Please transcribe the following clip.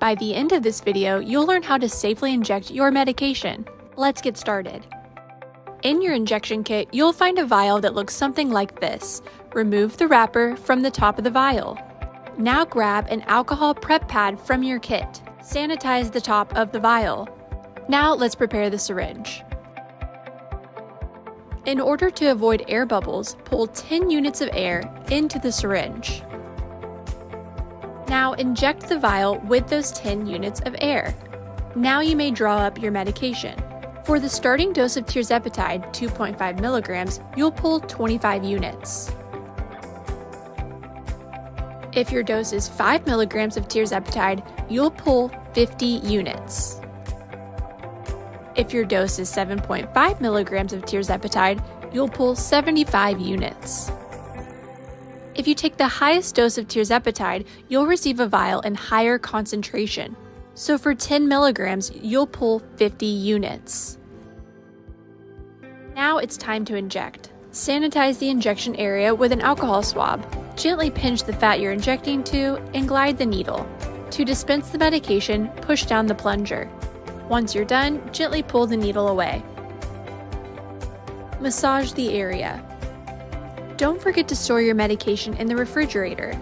By the end of this video, you'll learn how to safely inject your medication. Let's get started. In your injection kit, you'll find a vial that looks something like this. Remove the wrapper from the top of the vial. Now grab an alcohol prep pad from your kit. Sanitize the top of the vial. Now let's prepare the syringe. In order to avoid air bubbles, pull 10 units of air into the syringe. Now inject the vial with those 10 units of air. Now you may draw up your medication. For the starting dose of Tirzepatide, 2.5 milligrams, you'll pull 25 units. If your dose is 5 milligrams of Tirzepatide, you'll pull 50 units. If your dose is 7.5 milligrams of Tirzepatide, you'll pull 75 units. If you take the highest dose of Tirzepatide, you'll receive a vial in higher concentration. So for 10 milligrams, you'll pull 50 units. Now it's time to inject. Sanitize the injection area with an alcohol swab. Gently pinch the fat you're injecting to and glide the needle. To dispense the medication, push down the plunger. Once you're done, gently pull the needle away. Massage the area. Don't forget to store your medication in the refrigerator.